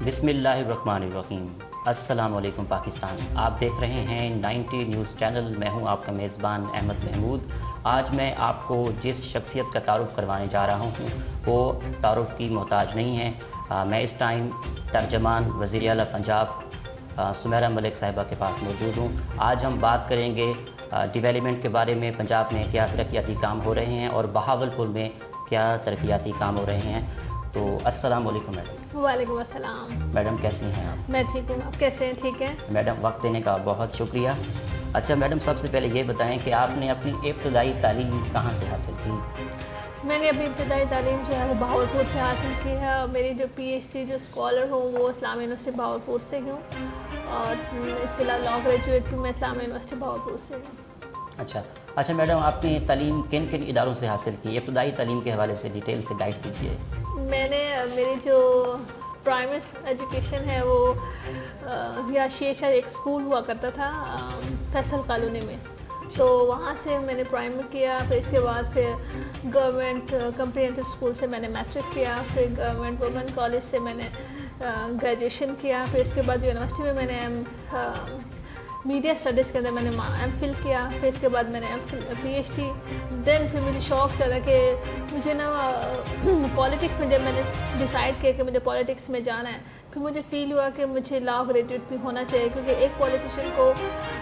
بسم اللہ الرحمن الرحیم۔ السلام علیکم پاکستان، آپ دیکھ رہے ہیں 90 نیوز چینل۔ میں ہوں آپ کا میزبان احمد محمود۔ آج میں آپ کو جس شخصیت کا تعارف کروانے جا رہا ہوں وہ تعارف کی محتاج نہیں ہے۔ میں اس ٹائم ترجمان وزیر اعلیٰ پنجاب سمیرہ ملک صاحبہ کے پاس موجود ہوں۔ آج ہم بات کریں گے ڈیولپمنٹ کے بارے میں، پنجاب میں کیا ترقیاتی کام ہو رہے ہیں اور بہاولپور میں کیا ترقیاتی کام ہو رہے ہیں۔ تو السلام علیکم میڈم۔ وعلیکم السلام۔ میڈم کیسی ہیں آپ؟ میں ٹھیک ہوں، آپ کیسے ہیں؟ ٹھیک ہے میڈم، وقت دینے کا بہت شکریہ۔ اچھا میڈم، سب سے پہلے یہ بتائیں کہ آپ نے اپنی ابتدائی تعلیم کہاں سے حاصل کی؟ میں نے اپنی ابتدائی تعلیم جو ہے وہ بہاولپور سے حاصل کی ہے، اور میری جو پی ایچ ڈی جو اسکالر ہوں وہ اسلامیہ یونیورسٹی بہاولپور سے ہوں، اور اس کے علاوہ لا گریجویٹ بھی میں اسلامیہ یونیورسٹی بہاولپور سے ہوں۔ اچھا میڈم، آپ نے تعلیم کن کن اداروں سے حاصل کی؟ ابتدائی تعلیم کے حوالے سے ڈیٹیل سے گائیڈ کیجیے۔ میں نے میری جو پرائمری ایجوکیشن ہے وہ یا شیشہ ایک اسکول ہوا کرتا تھا فیصل کالونی میں، تو وہاں سے میں نے پرائمری کیا، پھر اس کے بعد پھر گورنمنٹ کمپریہنسو اسکول سے میں نے میٹرک کیا، پھر گورنمنٹ وومن کالج سے میں نے گریجویشن کیا، پھر اس کے بعد یونیورسٹی میں نے میڈیا اسٹڈیز کے اندر میں نے ایم فل کیا، پھر اس کے بعد میں نے پی ایچ ڈی، دین پھر مجھے شوق چلا کہ مجھے نا پالیٹکس میں، جب میں نے ڈیسائیڈ کیا کہ مجھے پالیٹکس میں جانا ہے، پھر مجھے فیل ہوا کہ مجھے لا گریجویٹ بھی ہونا چاہیے، کیونکہ ایک پالیٹیشین کو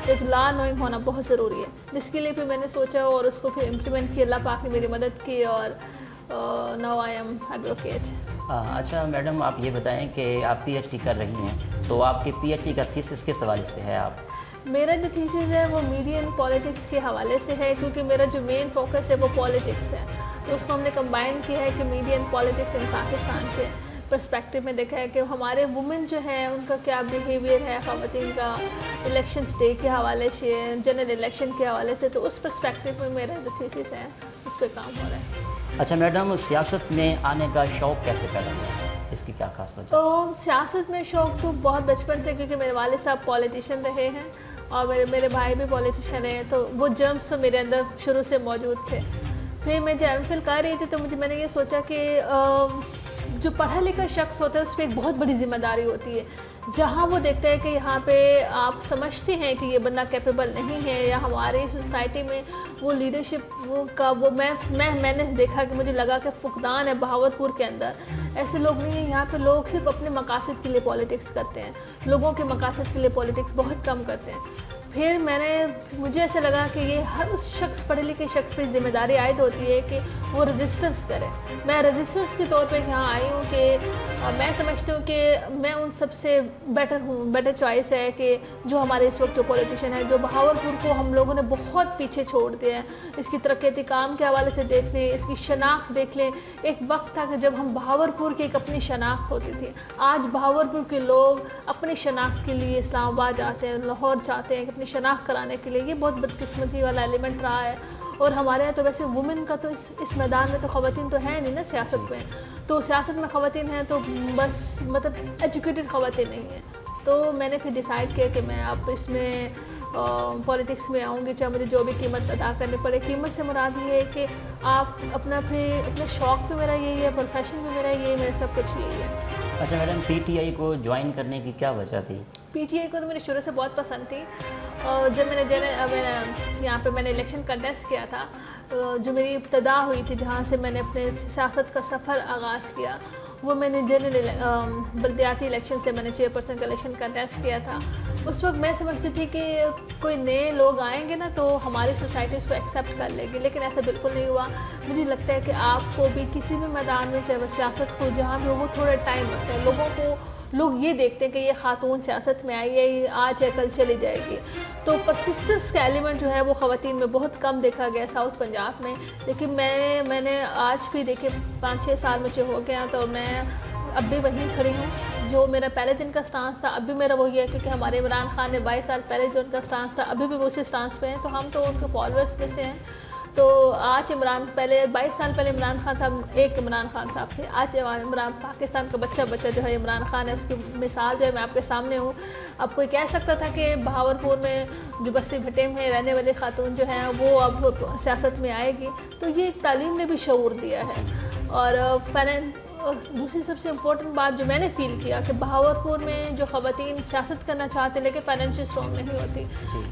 ایک لا نوئنگ ہونا بہت ضروری ہے، جس کے لیے پھر میں نے سوچا اور اس کو پھر امپلیمنٹ کیا۔ اللہ پاک نے میری مدد کی اور ناؤ آئی ایم ایڈوکیٹ۔ اچھا میڈم، آپ یہ بتائیں کہ آپ پی ایچ ڈی کر رہی ہیں، تو آپ کی پی ایچ ڈی کا تھیسس کس حوالے سے ہے؟ آپ میرا جو تھیسس ہے وہ میڈیا اینڈ پالیٹکس کے حوالے سے ہے، کیونکہ میرا جو مین فوکس ہے وہ پالیٹکس ہے، تو اس کو ہم نے کمبائن کیا ہے کہ media and politics in Pakistan کے پرسپیکٹیو میں دیکھا ہے کہ ہمارے وومن جو ہیں ان کا کیا بیہیویئر ہے، خواتین کا الیکشنس ڈے کے حوالے سے، جنرل الیکشن کے حوالے سے، تو اس پرسپیکٹیو میں میرا جو تھیسس ہے اس پہ کام ہو رہا ہے۔ اچھا میڈم، سیاست میں آنے کا شوق کیسے پیدا ہوا؟ اس کی کیا خاص وجہ؟ تو سیاست میں شوق تو بہت بچپن سے، کیونکہ میرے والد صاحب پولیٹیشین رہے ہیں اور میرے بھائی بھی پولیٹیشین رہے ہیں، تو وہ جرمس تو میرے اندر شروع سے موجود تھے۔ پھر میں جب ایم فل کر رہی تھی تو میں نے یہ سوچا کہ جو پڑھا لکھا شخص ہوتا ہے اس پہ ایک بہت بڑی ذمہ داری ہوتی ہے، جہاں وہ دیکھتا ہے کہ یہاں پہ آپ سمجھتے ہیں کہ یہ بندہ کیپیبل نہیں ہے، یا ہماری سوسائٹی میں وہ لیڈرشپ کا وہ میں نے دیکھا کہ مجھے لگا کہ فقدان ہے بہاولپور کے اندر۔ ایسے لوگ نہیں ہیں یہاں پہ، لوگ صرف اپنے مقاصد کے لیے پالیٹکس کرتے ہیں، لوگوں کے مقاصد کے لیے پالیٹکس بہت کم کرتے ہیں۔ پھر مجھے ایسا لگا کہ یہ ہر اس شخص، پڑھے لکھے شخص پہ ذمہ داری عائد ہوتی ہے کہ وہ رجسٹرس کرے۔ میں رجسٹرس کے طور پہ یہاں آئی ہوں کہ میں سمجھتی ہوں کہ میں ان سب سے بیٹر چوائس ہے کہ جو ہمارے اس وقت جو پولیٹیشین ہے، جو بہاولپور کو ہم لوگوں نے بہت پیچھے چھوڑ دیا ہے، اس کی ترقیاتی کام کے حوالے سے دیکھ لیں، اس کی شناخت دیکھ لیں۔ ایک وقت تھا کہ جب ہم بہاولپور کی ایک اپنی شناخت ہوتی تھی، آج بہاولپور کے لوگ اپنی شناخت کے لیے اسلام آباد جاتے ہیں، لاہور جاتے ہیں اپنی شناخت کرانے کے لیے۔ یہ بہت بدقسمتی والا ایلیمنٹ رہا ہے، اور ہمارے یہاں تو ویسے وومن کا تو اس میدان میں تو خواتین تو ہیں نہیں نا سیاست میں، تو سیاست میں خواتین ہیں تو بس مطلب ایجوکیٹڈ خواتین نہیں ہیں۔ تو میں نے پھر ڈیسائیڈ کیا کہ میں اب اس میں پولیٹکس میں آؤں گی، چاہے مجھے جو بھی قیمت ادا کرنی پڑے۔ قیمت سے مراد یہ ہے کہ آپ اپنا شوق بھی میرا یہی ہے، پروفیشن بھی میرا یہی ہے، میرا سب کچھ یہی ہے۔ اچھا میڈم، پی ٹی آئی کو جوائن کرنے کی کیا وجہ تھی؟ پی ٹی آئی کو تو میرے شروع سے بہت پسند تھی، اور جب میں نے یہاں پہ میں نے الیکشن کنٹیسٹ کیا تھا، جو میری ابتدا ہوئی تھی، جہاں سے میں نے اپنے سیاست کا سفر آغاز کیا، وہ میں نے جنرل بلدیاتی الیکشن سے میں نے چیئرپرسن کا الیکشن کنٹیسٹ کیا تھا۔ اس وقت میں سمجھتی تھی کہ کوئی نئے لوگ آئیں گے نا تو ہماری سوسائٹی اس کو ایکسیپٹ کر لے گی، لیکن ایسا بالکل نہیں ہوا۔ مجھے لگتا ہے کہ آپ کو بھی کسی بھی میدان میں، چاہے وہ سیاست کو، جہاں بھی ہو، وہ تھوڑا ٹائم لگتا ہے۔ لوگ یہ دیکھتے ہیں کہ یہ خاتون سیاست میں آئی ہے، آج ہے کل چلی جائے گی، تو پرسسٹنس کا ایلیمنٹ جو ہے وہ خواتین میں بہت کم دیکھا گیا ساؤتھ پنجاب میں۔ لیکن میں نے آج بھی دیکھے 5-6 سال مجھے ہو گیا، تو میں اب بھی وہیں کھڑی ہوں۔ جو میرا پہلے دن کا سٹانس تھا اب بھی میرا وہی ہے، کیونکہ ہمارے عمران خان نے 22 سال پہلے جو ان کا سٹانس تھا ابھی بھی وہ اسی سٹانس پہ ہیں، تو ہم تو ان کے فالوورس میں سے ہیں۔ تو آج 22 سال پہلے عمران خان صاحب ایک عمران خان صاحب تھے، آج پاکستان کا بچہ جو ہے عمران خان ہے، اس کی مثال جو ہے میں آپ کے سامنے ہوں۔ اب کوئی کہہ سکتا تھا کہ بہاولپور میں جو بستی بھٹے میں رہنے والی خاتون جو ہیں وہ اب سیاست میں آئے گی، تو یہ ایک تعلیم نے بھی شعور دیا ہے۔ اور دوسری سب سے امپورٹنٹ بات جو میں نے فیل کیا کہ بہاولپور میں جو خواتین سیاست کرنا چاہتے لیکن فائنینشیل اسٹرانگ نہیں ہوتی.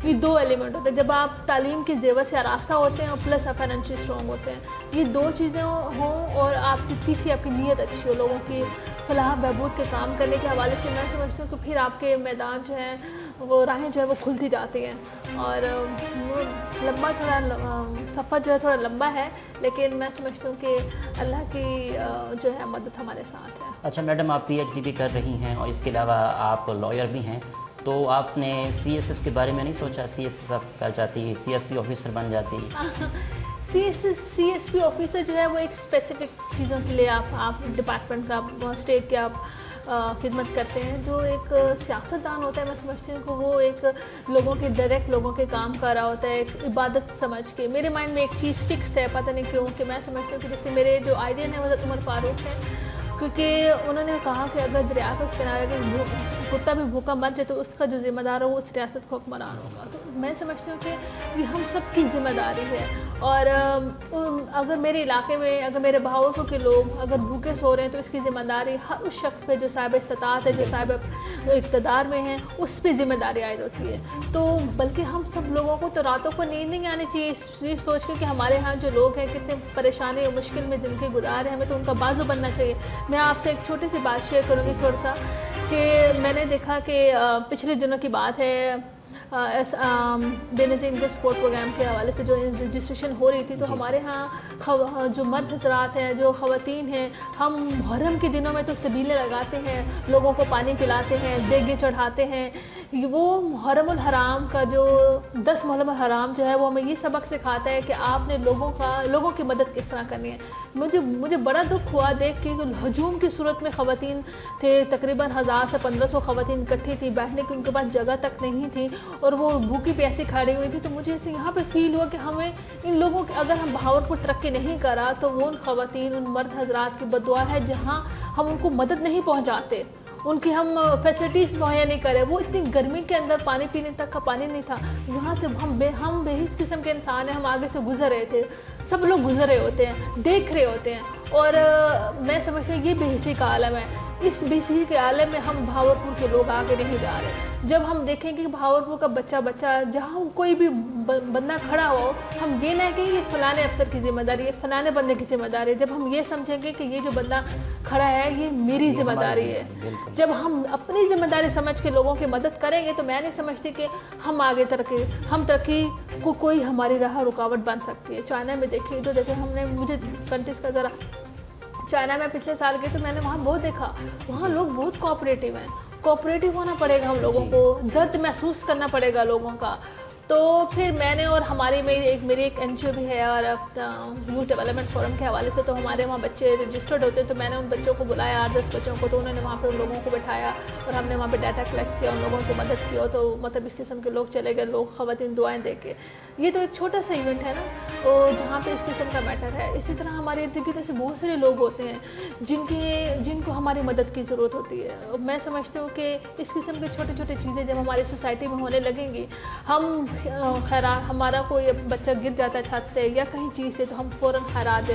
یہ دو ایلیمنٹ ہوتے ہیں. جب آپ تعلیم کے زیور سے آراستہ ہوتے ہیں اور پلس آپ فائنینشیل اسٹرانگ ہوتے ہیں, یہ دو چیزیں ہوں اور آپ کی تیسری آپ کی نیت اچھی ہو لوگوں کی فلاح بہبود کے کام کرنے کے حوالے سے, میں سمجھتی ہوں کہ پھر آپ کے میدان جو ہیں وہ راہیں جو ہے وہ کھلتی جاتی ہیں. اور لمبا تھوڑا سفر جو ہے تھوڑا لمبا ہے, لیکن میں سمجھتی ہوں کہ اللہ کی جو ہے مدد ہمارے ساتھ ہے. اچھا میڈم, آپ پی ایچ ڈی بھی کر رہی ہیں اور اس کے علاوہ آپ لائر بھی ہیں, تو آپ نے سی ایس ایس کے بارے میں نہیں سوچا؟ سی ایس ایس آپ کر جاتی, سی ایس پی آفیسر بن جاتی. سی ایس پی آفیسر جو ہے وہ ایک اسپیسیفک چیزوں کے لیے آپ ڈپارٹمنٹ کا اسٹیٹ کے آپ خدمت کرتے ہیں. جو ایک سیاستدان ہوتا ہے, میں سمجھتی ہوں کہ وہ ایک لوگوں کے ڈائریکٹ لوگوں کے کام کر رہا ہوتا ہے, ایک عبادت سمجھ کے. میرے مائنڈ میں ایک چیز فکسڈ ہے, پتہ نہیں کیوں, کہ میں سمجھتی ہوں کہ جیسے میرے جو آئیڈین ہے حضرت عمر فاروق ہے, کیونکہ انہوں نے کہا کہ اگر دریا کے اس کنارے کا کتا بھی بھوکا مر جائے تو اس کا جو ذمہ دار ہو وہ اس ریاست کا حکمران ہوگا. تو میں سمجھتی ہوں کہ یہ ہم سب کی ذمہ داری ہے. اور اگر میرے علاقے میں اگر میرے بہاولپور کے لوگ اگر بھوکے سو رہے ہیں تو اس کی ذمہ داری ہر اس شخص پہ جو صاحب استطاعت ہے, جو صاحب اقتدار میں ہیں, اس پہ ذمہ داری عائد ہوتی ہے. تو بلکہ ہم سب لوگوں کو تو راتوں کو نیند نہیں آنی چاہیے یہ سوچ کے کہ ہمارے ہاں جو لوگ ہیں کتنے پریشانی اور مشکل میں زندگی گزار ہیں, ہمیں تو ان کا بازو بننا چاہیے. میں آپ سے ایک چھوٹی سی بات شیئر کروں گی تھوڑا سا, کہ میں نے دیکھا کہ پچھلے دنوں کی بات ہے, بے نظیر انڈیا سپورٹ پروگرام کے حوالے سے جو رجسٹریشن ہو رہی تھی, تو ہمارے ہاں جو مرد حضرات ہیں, جو خواتین ہیں, ہم محرم کے دنوں میں تو سبیلیں لگاتے ہیں, لوگوں کو پانی پلاتے ہیں, دیگیں چڑھاتے ہیں. وہ محرم الحرام کا جو 10 محرم الحرام جو ہے وہ ہمیں یہ سبق سکھاتا ہے کہ آپ نے لوگوں کی مدد کس طرح کرنی ہے. مجھے بڑا دکھ ہوا دیکھ کے کہ ہجوم کی صورت میں خواتین تھے, تقریباً 1000 سے 1500 خواتین اکٹھی تھی, بیٹھنے کی ان کے پاس جگہ تک نہیں تھی اور وہ بھوکی پیاسی کھڑی ہوئی تھی. تو مجھے اسے یہاں پہ فیل ہوا کہ ہمیں ان لوگوں کے, اگر ہم بہاولپور ترقی نہیں کرا تو وہ ان خواتین, ان مرد حضرات کی بددعا ہے جہاں ہم ان کو مدد نہیں پہنچاتے, ان کی ہم فیسلٹیز مہیا نہیں کرے. وہ اتنی گرمی کے اندر پانی پینے تک کا پانی نہیں تھا, وہاں سے ہم بے حس قسم کے انسان ہیں, ہم آگے سے گزر رہے تھے, سب لوگ گزر رہے ہوتے ہیں, دیکھ رہے ہوتے ہیں. اور میں سمجھتی ہوں یہ بے حسی کا عالم ہے. اس بے حسی کے عالم میں ہم بہاولپور کے لوگ آگے نہیں جا رہے. جب ہم دیکھیں گے کہ بہاولپور کا بچہ جہاں کوئی بھی بندہ کھڑا ہو, ہم یہ نہ کہ یہ فلانے افسر کی ذمہ داری ہے, فلانے بندے کی ذمہ داری ہے. جب ہم یہ سمجھیں گے کہ یہ جو بندہ کھڑا ہے یہ میری ذمہ داری ہے, جب ہم اپنی ذمہ داری سمجھ کے لوگوں کی مدد کریں گے, تو میں نہیں سمجھتی کہ ہم آگے ترقی کو کوئی ہماری راہ رکاوٹ بن سکتی ہے. چائنا میں دیکھیے تو دیکھیں, ہم نے مجھے کنٹریز کا ذرا, چائنا میں پچھلے سال گئی تو میں نے وہاں بہت دیکھا, وہاں لوگ بہت کوآپریٹیو ہیں. کوآپریٹیو ہونا پڑے گا ہم لوگوں کو, درد محسوس کرنا پڑے گا لوگوں کا. تو پھر میں نے, اور میری ایک این جی او بھی ہے, اور یوتھ ڈیولپمنٹ فورم کے حوالے سے, تو ہمارے وہاں بچے رجسٹرڈ ہوتے ہیں. تو میں نے ان بچوں کو بلایا, 8-10 بچوں کو, تو انہوں نے وہاں پہ ان لوگوں کو بٹھایا اور ہم نے وہاں پہ ڈیٹا کلیکٹ کیا, ان لوگوں کی مدد کی. تو مطلب اس قسم کے لوگ چلے گئے, لوگ خواتین دعائیں دے کے. یہ تو ایک چھوٹا سا ایونٹ ہے نا, جہاں پہ اس قسم کا میٹر ہے. اسی طرح ہمارے ارد گرد ایسے بہت سارے لوگ ہوتے ہیں جن کو ہماری مدد کی ضرورت ہوتی ہے. میں سمجھتی ہوں کہ اس قسم کی چھوٹی چھوٹی چیزیں جب ہماری سوسائٹی میں ہونے لگیں گی, ہم ہمارا کوئی بچہ گر جاتا ہے چھت سے یا کہیں چیز سے, تو ہم فوراً خیرات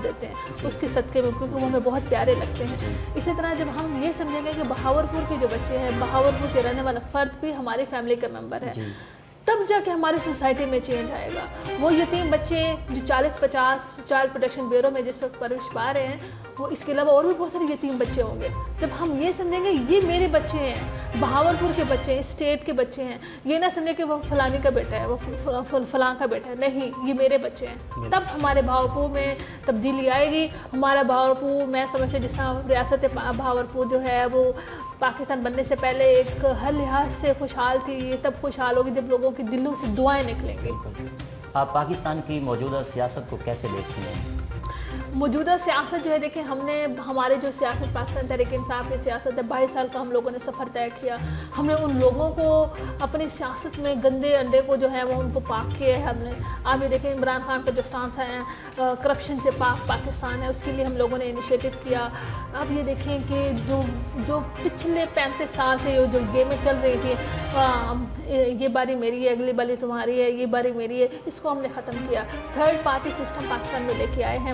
دیتے ہیں اس کے صدقے میں, کیونکہ وہ ہمیں بہت پیارے لگتے ہیں. اسی طرح جب ہم یہ سمجھیں گے کہ بہاولپور کے جو بچے ہیں, بہاولپور کے رہنے والا فرد بھی ہماری فیملی کا ممبر ہے, تب جا کے ہماری سوسائٹی میں چینج آئے گا. وہ یتیم بچے جو 40-50 چائلڈ پروٹیکشن بیورو میں جس وقت پرورش پا رہے ہیں, وہ اس کے علاوہ اور بھی بہت سارے یتیم بچے ہوں گے. جب ہم یہ سمجھیں گے یہ میرے بچے ہیں, بہاولپور کے بچے ہیں, اسٹیٹ کے بچے ہیں, یہ نہ سمجھیں کہ وہ فلانی کا بیٹا ہے, وہ فلاں کا بیٹا ہے, نہیں, یہ میرے بچے ہیں. تب ہمارے بہاولپور میں تبدیلی آئے گی. ہمارا بہاولپور, میں سمجھتی ہوں جس طرح ریاست بہاولپور جو ہے وہ پاکستان بننے سے پہلے ایک ہر لحاظ سے خوشحال تھی, یہ تب خوشحال ہوگی جب لوگوں کے دلوں سے دعائیں نکلیں گی. آپ پاکستان کی موجودہ سیاست کو کیسے دیکھتی ہیں؟ موجودہ سیاست جو ہے, دیکھیں ہمارے جو سیاست پاکستان تحریک انصاف کی سیاست ہے, 22 سال کا ہم لوگوں نے سفر طے کیا. ہم نے ان لوگوں کو اپنی سیاست میں گندے انڈے کو جو ہے وہ ان کو پاک کیا ہے. ہم نے, آپ یہ دیکھیں عمران خان کا جو سٹانس ہے کرپشن سے پاک پاکستان ہے, اس کے لیے ہم لوگوں نے انیشیٹو کیا. آپ یہ دیکھیں کہ جو پچھلے 35 سال سے جو گیمیں چل رہی تھی, یہ باری میری ہے, اگلی باری تمہاری ہے, یہ باری میری ہے, اس کو ہم نے ختم کیا. 3rd پارٹی سسٹم پاکستان میں لے کے آئے ہیں.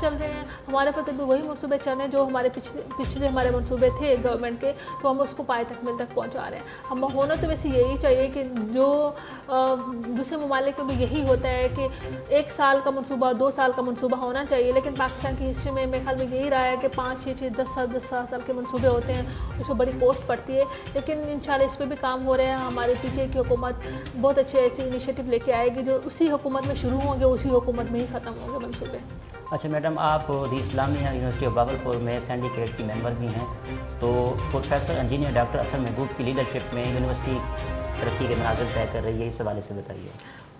چل رہے ہیں. ہمارے پاس ابھی وہی منصوبے چل رہے ہیں جو ہمارے پچھلے ہمارے منصوبے تھے گورنمنٹ کے, تو ہم اس کو پائے تکمیل تک پہنچا رہے ہیں. ہم ہونا تو ویسے یہی چاہیے کہ جو دوسرے ممالک میں بھی یہی ہوتا ہے کہ 1 سال کا منصوبہ 2 سال کا منصوبہ ہونا چاہیے, لیکن پاکستان کی ہسٹری میں میرے خیال میں یہی رہا ہے کہ 5 6 10 سال کے منصوبے ہوتے ہیں, اس میں بڑی کوسٹ پڑتی ہے. لیکن انشاءاللہ اس پہ بھی کام ہو رہے ہیں. ہمارے پیچھے کی حکومت بہت اچھے ایسی انیشیٹو لے کے آئے گی جو اسی حکومت میں شروع ہوں گے, اسی حکومت میں ہی ختم ہوں گے منصوبے. اچھا میڈم, آپ دی اسلامیہ یونیورسٹی آف باولپور میں سینڈیکیٹ کی ممبر بھی ہیں, تو پروفیسر انجینئر ڈاکٹر اطہر محبوب کی لیڈرشپ میں یونیورسٹی ترقی کے مناظر طے کر رہی ہے, اس حوالے سے بتائیے.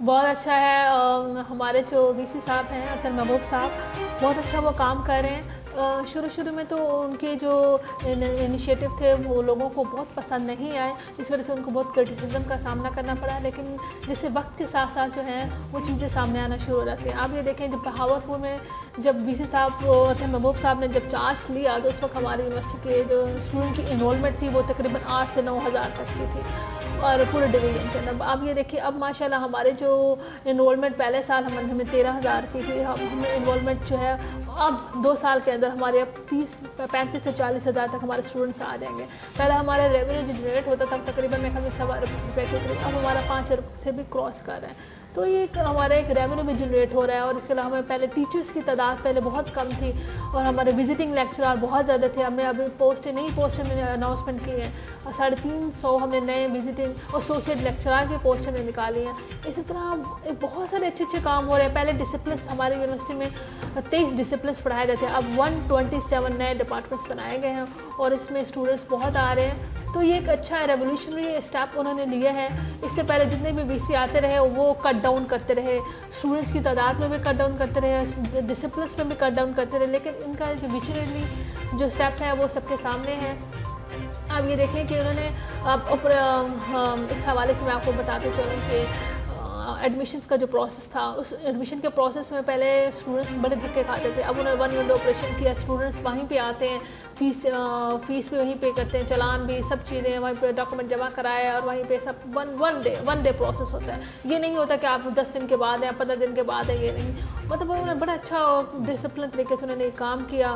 بہت اچھا ہے. ہمارے جو وی سی صاحب ہیں اطہر محبوب صاحب, بہت اچھا وہ کام کر رہے ہیں. شروع میں تو ان کے جو انیشیٹو تھے وہ لوگوں کو بہت پسند نہیں آئے, اس وجہ سے ان کو بہت کرٹیسزم کا سامنا کرنا پڑا. لیکن جیسے وقت کے ساتھ ساتھ جو ہیں وہ چیزیں سامنے آنا شروع ہو جاتی ہیں. آپ یہ دیکھیں جب بہاولپور میں جب وی سی صاحب اطہر محبوب صاحب نے جب چارج لیا تو اس وقت ہماری یونیورسٹی کے جو اسٹوڈنٹ کی انرولمنٹ تھی وہ تقریباً 8 سے 9 ہزار تک کی تھی, اور پورے ڈویژن کے اندر. آپ یہ دیکھیے اب ماشاءاللہ ہمارے جو انرولمنٹ پہلے سال ہمیں 13,000 کی تھی, ہمیں انرولمنٹ جو ہے اب 2 سال کے اندر ہمارے اب 35 سے 40 ہزار تک ہمارے اسٹوڈنٹس آ جائیں گے. پہلے ہمارا ریونیو جو جنریٹ ہوتا تھا تقریباً میرے خیال میں 7 ارب روپے کے قریب, اب ہمارا 5 ارب سے بھی کراس کر رہے ہیں. تو یہ ہمارا ایک ریونیو بھی جنریٹ ہو رہا ہے. اور اس کے علاوہ ہمیں پہلے ٹیچرس کی تعداد پہلے بہت کم تھی, اور ہمارے وزٹنگ لیکچرار بہت زیادہ تھے. ہم نے ابھی نئی پوسٹیں میں نے اناؤنسمنٹ کی ہیں, 350 ہم نے نئے وزٹنگ ایسوسیٹ لیکچرار کی پوسٹیں میں نکالی ہیں. اسی طرح بہت سارے اچھے کام ہو رہے ہیں. پہلے ڈسپلنس ہماری یونیورسٹی میں 23 ڈسپلنس پڑھائے جاتے ہیں, اب 127 نئے ڈپارٹمنٹس بنائے گئے ہیں, اور اس میں اسٹوڈنٹس بہت آ رہے ہیں. تو یہ ایک اچھا ریولیوشنری اسٹیپ انہوں نے لیا ہے. اس سے پہلے جتنے بھی وی سی آتے رہے وہ کٹ ڈاؤن کرتے رہے, اسٹوڈنٹس کی تعداد میں بھی کٹ ڈاؤن کرتے رہے, ڈسپلنس میں بھی کٹ ڈاؤن کرتے رہے, لیکن ان کا جو ویژنری جو اسٹیپ ہے وہ سب کے سامنے ہے. اب یہ دیکھیں کہ انہوں نے اس حوالے سے میں آپ کو بتاتے چلوں کہ ایڈمیشنس کا جو پروسیس تھا, اس ایڈمیشن کے پروسیس میں پہلے اسٹوڈنٹس بڑے دھکے کھاتے تھے. اب انہوں نے 1 ونڈو آپریشن کیا, اسٹوڈنٹس وہیں پہ آتے ہیں, فیس بھی وہیں پہ کرتے ہیں, چلان بھی, سب چیزیں وہیں پہ ڈاکومنٹ جمع کرائے, اور وہیں پہ سب ون ڈے پروسیس ہوتا ہے. یہ نہیں ہوتا کہ آپ 10 دن کے بعد ہیں, 15 دن کے بعد ہیں, یہ نہیں. مطلب انہوں نے بڑا اچھا اور ڈسپلن طریقے سے انہوں نے کام کیا,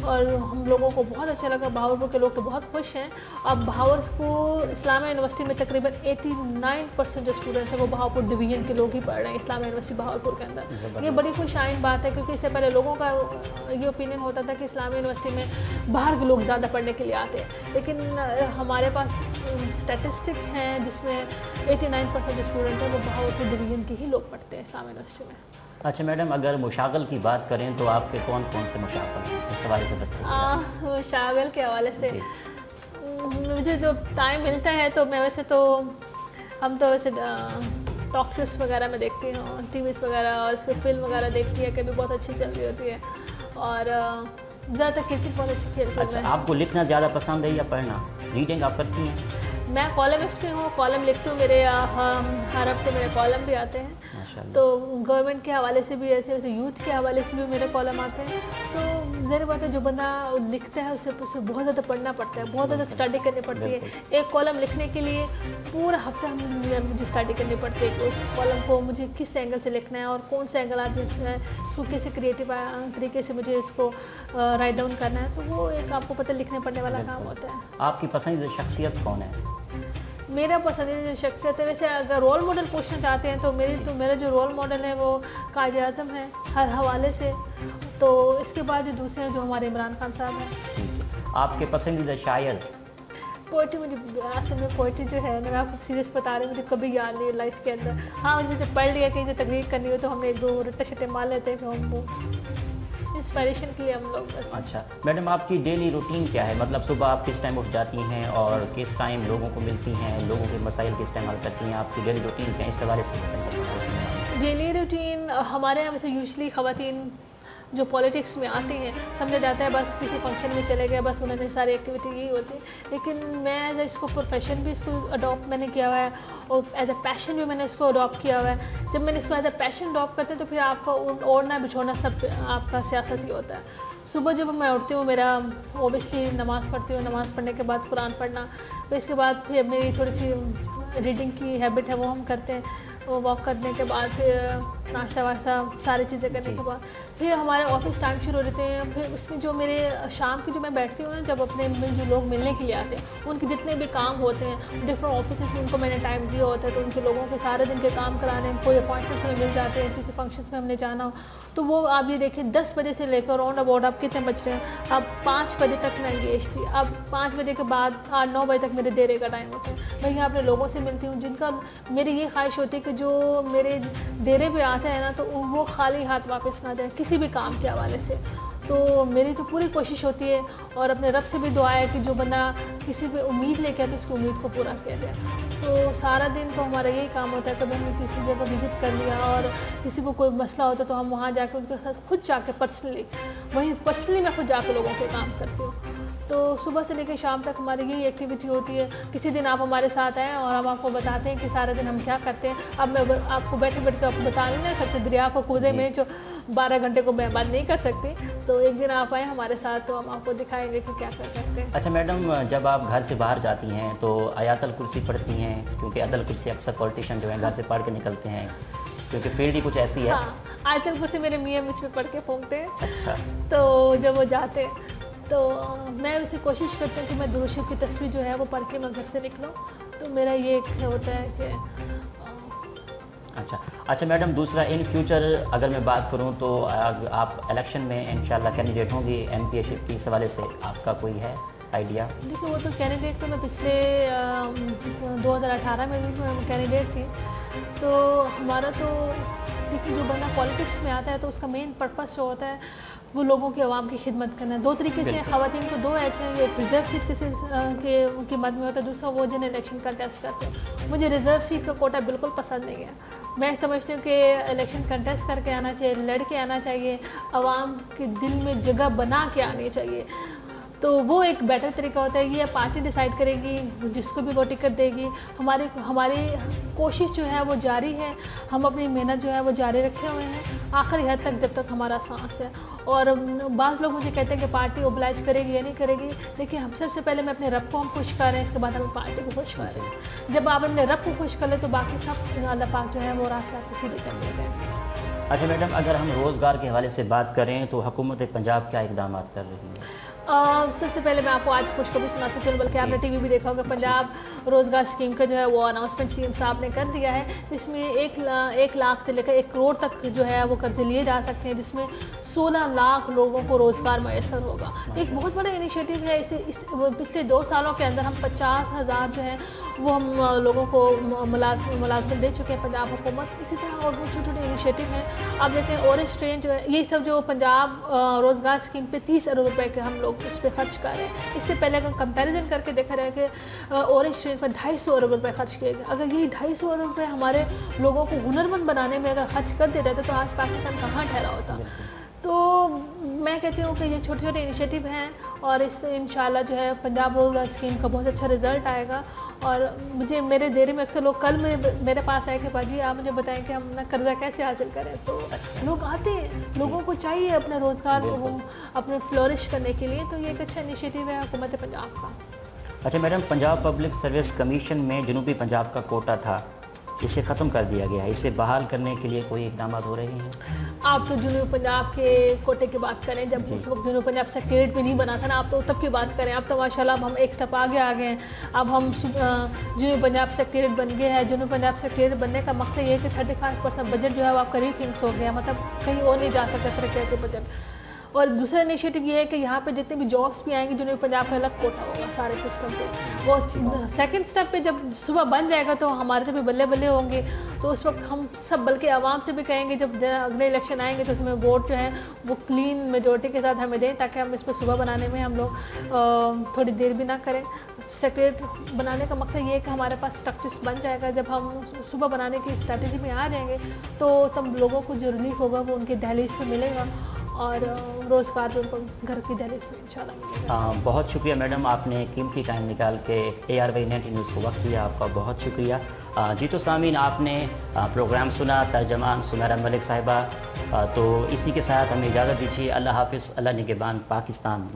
اور ہم لوگوں کو بہت اچھا لگا. بہاولپور کے لوگ تو بہت خوش ہیں. اب بہاولپور اسلامیہ یونیورسٹی میں تقریباً 89% جو اسٹوڈنٹس ہیں وہ بہاولپور ڈویژن کے لوگ ہی پڑھ رہے ہیں اسلامیہ یونیورسٹی بہاولپور کے اندر. یہ بڑی خوش آئند بات ہے, کیونکہ اس سے پہلے لوگوں کا یہ اوپینین ہوتا تھا کہ اسلامیہ یونیورسٹی میں باہر کے لوگ زیادہ پڑھنے کے لیے آتے ہیں. لیکن ہمارے پاس اسٹیٹسٹک ہیں جس میں 89% جو اسٹوڈنٹ ہیں وہ بہاولپور ڈویژن کے ہی لوگ پڑھتے ہیں اسلامیہ یونیورسٹی میں. اچھا میڈم, اگر مشاغل کی بات کریں تو آپ کے کون سے مشاغل ہیں, اس حوالے سے بتائیے. مشاغل کے حوالے سے مجھے جو ٹائم ملتا ہے تو میں ویسے تو ہم تو ویسے ٹاک شوز وغیرہ میں دیکھتی ہوں, ٹی ویز وغیرہ, اور اس کے فلم وغیرہ دیکھتی ہے, کبھی بہت اچھی چل رہی ہوتی ہے, اور زیادہ تر کرکٹ بہت اچھی کھیلتی ہوں. اچھا, آپ کو لکھنا زیادہ پسند ہے یا پڑھنا؟ ریڈنگ آپ کرتی ہیں؟ میں کالمسٹ بھی ہوں, کالم لکھتی ہوں. میرے ہر ہفتے میرے کالم بھی آتے ہیں. تو گورنمنٹ کے حوالے سے بھی ایسے ویسے یوتھ کے حوالے سے بھی میرے کالم آتے ہیں. تو ظاہر بات ہے جو بندہ لکھتا ہے اسے بہت زیادہ پڑھنا پڑتا ہے, بہت زیادہ اسٹڈی کرنی پڑتی ہے. ایک کالم لکھنے کے لیے پورا ہفتہ مجھے اسٹڈی کرنی پڑتی ہے کہ اس کالم کو مجھے کس اینگل سے لکھنا ہے, اور کون سا اینگل آج ہے, اس کو کیسے کریٹیو طریقے سے مجھے اس کو رائٹ ڈاؤن کرنا ہے. تو وہ ایک آپ کو پتہ لکھنے پڑھنے والا کام ہوتا ہے. آپ کی پسندیدہ شخصیت کون ہے؟ میرا پسندیدہ شخصیت ہے, ویسے اگر رول ماڈل پوچھنا چاہتے ہیں تو میرا جو رول ماڈل ہے وہ قائد اعظم ہے ہر حوالے سے. تو اس کے بعد جو دوسرے ہیں جو ہمارے عمران خان صاحب ہیں. آپ کے پسندیدہ شاعر؟ پوئٹری مجھے اصل میں پوئٹری جو ہے میں آپ کو سیریس بتا رہی ہوں, مجھے کبھی یاد نہیں ہے لائف کے اندر. ہاں مجھے جب پڑھ لیا کہ تقریر کرنی ہو تو ہم نے 1-2 رٹے شٹے مار لیتے ہیں, پھر ہم وہ انسپائریشن کی ہم لوگ بس. اچھا میڈم, آپ کی ڈیلی روٹین کیا ہے؟ مطلب صبح آپ کس ٹائم اٹھ جاتی ہیں اور کس ٹائم لوگوں کو ملتی ہیں, لوگوں کے مسائل کس ٹائم حل کرتی ہیں؟ آپ کی ڈیلی روٹین کیا ہے, اس حوالے سے؟ ڈیلی روٹین ہمارے یہاں ویسے یوزلی خواتین جو پولیٹکس میں آتی ہیں سمجھا جاتا ہے بس کسی فنکشن میں چلے گئے, بس انہوں نے ساری ایکٹیویٹی یہی ہوتی ہے. لیکن میں ایز اے اس کو پروفیشن بھی اس کو اڈاپٹ میں نے کیا ہوا ہے, اور ایز اے پیشن بھی میں نے اس کو اڈاپٹ کیا ہوا ہے. جب میں نے اس کو ایز اے پیشن اڈاپٹ کرتے ہیں تو پھر آپ کا اوڑھنا بچھوڑنا سب آپ کا سیاست ہی ہوتا ہے. صبح جب میں اٹھتی ہوں میرا اوبیسلی نماز پڑھتی ہوں, نماز پڑھنے کے بعد قرآن پڑھنا, پھر اس کے بعد پھر میری تھوڑی سی ریڈنگ کی ہیبٹ ہے وہ ہم کرتے ہیں. واک کرنے کے بعد پھر ناشتہ واشتہ ساری چیزیں کرنے کے بعد پھر ہمارے آفس ٹائم شروع ہو رہتے ہیں. پھر اس میں جو میرے شام کی جو میں بیٹھتی ہوں نا, جب اپنے جو لوگ ملنے کے لیے آتے ہیں ان کے جتنے بھی کام ہوتے ہیں ڈفرینٹ آفیسز میں ان کو میں نے ٹائم دیا ہوتا ہے, تو ان کے لوگوں کے سارے دن کے کام کرانے, کوئی اپوائنٹمنٹس میں مل جاتے ہیں, کسی فنکشنس میں ہم نے جانا ہو تو وہ آپ یہ دیکھیں 10 بجے سے لے کر راؤنڈ اباؤٹ آپ کتنے بج رہے ہیں, اب 5 بجے تک میں انگیج تھی. اب 5 بجے کے بعد 8-9 بجے تک میرے دیرے کا ٹائم ہوتا ہے. میں یہاں اپنے لوگوں سے ملتی ہوں جن کا میری یہ خواہش ہوتی ہے کہ جو میرے ڈیرے پہ آتے ہیں نا تو وہ خالی ہاتھ واپس نہ جائیں کسی بھی کام کے حوالے سے. تو میری تو پوری کوشش ہوتی ہے اور اپنے رب سے بھی دعا ہے کہ جو بندہ کسی پہ امید لے کے آتا ہے اس کی امید کو پورا کیا جائے. تو سارا دن تو ہمارا یہی کام ہوتا ہے, کبھی ہم نے کسی جگہ وزٹ کر لیا اور کسی کو کوئی مسئلہ ہوتا ہے تو ہم وہاں جا کے ان کے ساتھ خود جا کے پرسنلی میں خود جا کے لوگوں کے کام کرتی ہوں. تو صبح سے لے کے شام تک ہماری یہی ایکٹیویٹی ہوتی ہے. کسی دن آپ ہمارے ساتھ آئیں اور ہم آپ کو بتاتے ہیں کہ سارے دن ہم کیا کرتے ہیں. اب میں آپ کو بیٹھے بیٹھے آپ کو بتا نہیں سکتے, دریا کو کودے میں جو 12 گھنٹے کو میں بند نہیں کر سکتی. تو ایک دن آپ آئیں ہمارے ساتھ تو ہم آپ کو دکھائیں گے کہ کیا کر سکتے ہیں. اچھا میڈم, جب آپ گھر سے باہر جاتی ہیں تو آیات الکرسی پڑھتی ہیں, کیونکہ عدل کرسی اکثر پولیٹیشین جو ہیں گھر سے پڑھ کے نکلتے ہیں کیونکہ فیلڈ ہی کچھ ایسی ہے. ہاں, آیت الکرسی میرے میاں مجھ پہ پڑھ کے پھونکتے ہیں. اچھا. تو جب وہ جاتے تو میں اسے کوشش کرتی ہوں کہ میں درود شریف کی تصویر جو ہے وہ پڑھ کے میں گھر سے نکلوں. تو میرا یہ ایک ہوتا ہے کہ اچھا میڈم, دوسرا ان فیوچر اگر میں بات کروں تو آپ الیکشن میں انشاءاللہ کینڈیڈیٹ ہوں گی ایم پی اے شپ کی, اس حوالے سے آپ کا کوئی ہے آئیڈیا؟ دیکھیں وہ تو کینڈیڈیٹ تو میں پچھلے 2018 میں بھی کینڈیڈیٹ تھی. تو ہمارا تو دیکھیں جو بندہ پالیٹکس میں آتا ہے تو اس کا مین پرپس جو ہوتا ہے وہ لوگوں کی عوام کی خدمت کرنا ہے. 2 طریقے سے خواتین کو 2 ایچ ہیں, ایک ریزرو سیٹ کے مد میں ہوتا ہے, دوسرا وہ جن الیکشن کنٹیسٹ کرتے ہیں. مجھے ریزرو سیٹ کا کوٹا بالکل پسند نہیں ہے. میں سمجھتی ہوں کہ الیکشن کنٹیسٹ کر کے آنا چاہیے, لڑ کے آنا چاہیے, عوام کے دل میں جگہ بنا کے آنی چاہیے. تو وہ ایک بیٹر طریقہ ہوتا ہے. یہ پارٹی ڈیسائیڈ کرے گی جس کو بھی وہ ٹکٹ دے گی. ہماری کوشش جو ہے وہ جاری ہے, ہم اپنی محنت جو ہے وہ جاری رکھے ہوئے ہیں آخری حد تک جب تک ہمارا سانس ہے. اور بعض لوگ مجھے کہتے ہیں کہ پارٹی اوبلائج کرے گی یا نہیں کرے گی. دیکھیں ہم سب سے پہلے میں اپنے رب کو ہم خوش کر رہے ہیں, اس کے بعد ہم پارٹی کو خوش کر رہے ہیں. جب آپ اپنے رب کو خوش کر لیں تو باقی سب اللہ پاک جو ہے وہ راستہ آپ کو سیدھے کر دیتے ہیں. اچھا میڈم, اگر ہم روزگار کے حوالے سے بات کریں تو حکومت پنجاب کیا اقدامات کر رہی ہے؟ سب سے پہلے میں آپ کو آج خوشخبری سناتی چلوں, بلکہ آپ نے ٹی وی بھی دیکھا ہوگا, پنجاب روزگار اسکیم کا جو ہے وہ اناؤنسمنٹ سی ایم صاحب نے کر دیا ہے. اس میں 1 لاکھ سے لے کر 1 کروڑ تک جو ہے وہ قرضے لیے جا سکتے ہیں, جس میں 16 لاکھ لوگوں کو روزگار میسر ہوگا. ایک بہت بڑا انیشیٹو ہے. پچھلے 2 سالوں کے اندر ہم 50,000 جو ہے وہ ہم لوگوں کو ملازمت دے چکے ہیں پنجاب حکومت. اسی طرح اور بھی چھوٹے چھوٹے انیشیٹو ہیں. آپ دیکھیں اورنج ٹرین جو ہے, یہ سب جو پنجاب روزگار اسکیم پہ 30 ارب روپے کے ہم لوگ اس پہ خرچ کر رہے ہیں. اس سے پہلے اگر کمپیریزن کر کے دیکھا جائے کہ اورنج ٹرین پر 250 ارب روپے خرچ کیے گئے. اگر یہ 250 ارب روپے ہمارے لوگوں کو ہنرمند بنانے میں اگر خرچ کر دیتے تو آج پاکستان کہاں ٹھہرا ہوتا. تو میں کہتی ہوں کہ یہ چھوٹے چھوٹے انیشیٹو ہیں اور اس سے انشاءاللہ جو ہے پنجاب روزگار اسکیم کا بہت اچھا رزلٹ آئے گا. اور میرے دیرے میں اکثر لوگ کل میرے پاس آئے کہ باجی آپ مجھے بتائیں کہ ہم قرضہ کیسے حاصل کریں. تو لوگ آتے ہیں, لوگوں کو چاہیے اپنا روزگار اپنے فلورش کرنے کے لیے. تو یہ ایک اچھا انیشیٹو ہے حکومت پنجاب کا. اچھا madam, Punjab public service commission میں جنوبی پنجاب کا کوٹا تھا, اسے ختم کر دیا گیا ہے, اسے بحال کرنے کے لیے کوئی اقدامات ہو رہے ہیں؟ آپ تو جنوبی پنجاب کے کوٹے کی بات کریں, جب اس وقت جنوبی پنجاب سیکریٹریٹ بھی نہیں بنا تھا نا, آپ تو تب کی بات کریں. اب تو ماشاءاللہ اب ہم ایک اسٹیپ آگے آ گئے ہیں. اب ہم جنوبی پنجاب سیکریٹریٹ بن گئے ہیں. جنوبی پنجاب سیکریٹریٹ بننے کا مقصد یہ ہے کہ 35% بجٹ جو ہے وہ آپ کا ری فنکس ہو گیا, مطلب کہیں اور نہیں جا سکتا ترقی کے بجٹ. اور دوسرا انیشیٹو یہ ہے کہ یہاں پہ جتنے بھی جابس بھی آئیں گے جنوبی پنجاب کا الگ کوٹا ہوگا سارے سسٹم پہ. وہ سیکنڈ اسٹیپ پہ جب صبح بن جائے گا تو ہمارے سے بھی بلے بلے ہوں گے. تو اس وقت ہم سب بلکہ عوام سے بھی کہیں گے جب اگلے الیکشن آئیں گے تو اس میں ووٹ جو ہے وہ کلین میجورٹی کے ساتھ ہمیں دیں, تاکہ ہم اس پہ صبح بنانے میں ہم لوگ تھوڑی دیر بھی نہ کریں. سیکریٹ بنانے کا مقصد یہ ہے کہ ہمارے پاس اسٹرکچرس بن جائے گا. جب ہم صبح بنانے کی اسٹریٹجی میں آ جائیں گے تو تب لوگوں کو جو ریلیف ہوگا وہ ان کے دہلیز پہ ملے گا اور روزگار بھی ان کو گھر کی دہلیز پہ انشاءاللہ ملے گا. بہت شکریہ میڈم, آپ نے قیمتی ٹائم نکال کے ARY 90 نیوز کو وقت دیا, آپ کا بہت شکریہ. جی تو سامعین, آپ نے پروگرام سنا, ترجمان سمیرہ ملک صاحبہ. تو اسی کے ساتھ ہمیں اجازت دیجیے. اللہ حافظ, اللہ نگہبان پاکستان.